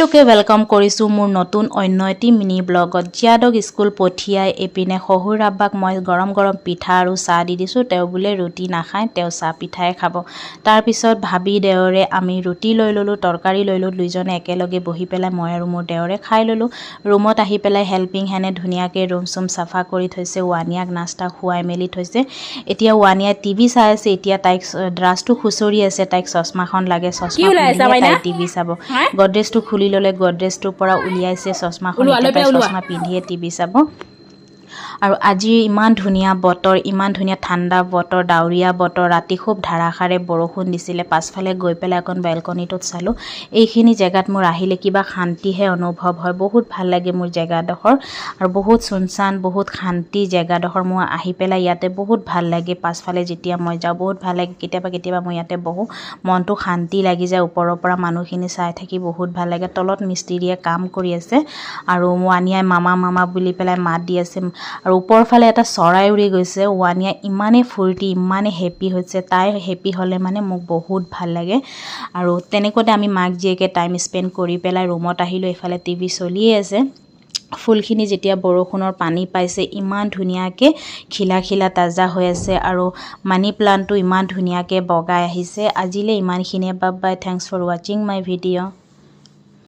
সকলোকে ওয়েলকাম কৰিছো মোৰ নতুন অন্য এটি মিনি ব্লগত। জিয়াদক স্কুল পঠিয়াই এপিনে শহুৰ আব্বাক মই গৰম গৰম পিঠা আৰু চাহ দি দিছো। তেওঁ বোলে ৰুটি নাখায়, তেওঁ চাহ পিঠাই খাব। তাৰ পিছত ভাবি দেৱৰে আমি ৰুটি লৈ ললো, তৰকাৰী লৈ ললো, দুইজনে একেলগে বহি পেলাই মই আৰু মোৰ দেৱৰে খাই ললো। ৰুমত আহি পেলাই হেল্পিং হেনে ধুনীয়াকে ৰুম চুম চাফা কৰি থৈছে, ৱানিয়াক নাস্তা খুৱাই মেলি থৈছে। এতিয়া ৱানিয়া টিভি চাই আছে। এতিয়া তাইক ড্ৰাছটো খুচৰি আছে, তাইক চশমাখন লাগে, চশমা পিন্ধিলে তাই টিভি চাব। গডৰেজটো খুলি ল'লে, গডৰেজটোৰ পৰা উলিয়াইছে চশমাখন, এতিয়া চশমা পিন্ধিয়ে টিভি চাব। আৰু আজি ইমান ধুনীয়া বতৰ, ইমান ধুনীয়া ঠাণ্ডা বতৰ, ডাৱৰীয়া বতৰ। ৰাতি খুব ধাৰাসাৰে বৰষুণ দিছিলে। পাছফালে গৈ পেলাই এখন বেলকনিটোত চালোঁ। এইখিনি জেগাত মোৰ আহিলে কিবা শান্তিহে অনুভৱ হয়, বহুত ভাল লাগে মোৰ জেগাডোখৰ। আৰু বহুত চুনচান, বহুত শান্তি জেগাডোখৰ। মোৰ আহি পেলাই ইয়াতে বহুত ভাল লাগে। পাছফালে যেতিয়া মই যাওঁ বহুত ভাল লাগে। কেতিয়াবা মই ইয়াতে বহোঁ, মনটো শান্তি লাগি যায়। ওপৰৰ পৰা মানুহখিনি চাই থাকি বহুত ভাল লাগে। তলত মিস্ত্ৰীয়ে কাম কৰি আছে আৰু ৱানিয়াই মামা মামা বুলি পেলাই মাত দি আছে। আৰু ওপৰৰ ফালে এটা চৰাই উৰি গৈছে। ৱানিয়া ইমানেই ফূৰ্তি, ইমানেই হেপী হৈছে। তাই হেপী হ'লে মানে মোক বহুত ভাল লাগে। আৰু তেনেকুৱাতে আমি মাক জীয়েকে টাইম স্পেণ্ড কৰি পেলাই ৰুমত আহিলোঁ। এইফালে টিভি চলিয়ে আছে। ফুলখিনি যেতিয়া বৰষুণৰ পানী পাইছে, ইমান ধুনীয়াকৈ খিলা খিলা তাজা হৈ আছে। আৰু মানি প্লাণ্টটো ইমান ধুনীয়াকৈ বগাই আহিছে। আজিলৈ ইমানখিনিয়ে। বাই বাই, থেংকছ ফৰ ৱাচিং মাই ভিডিঅ'।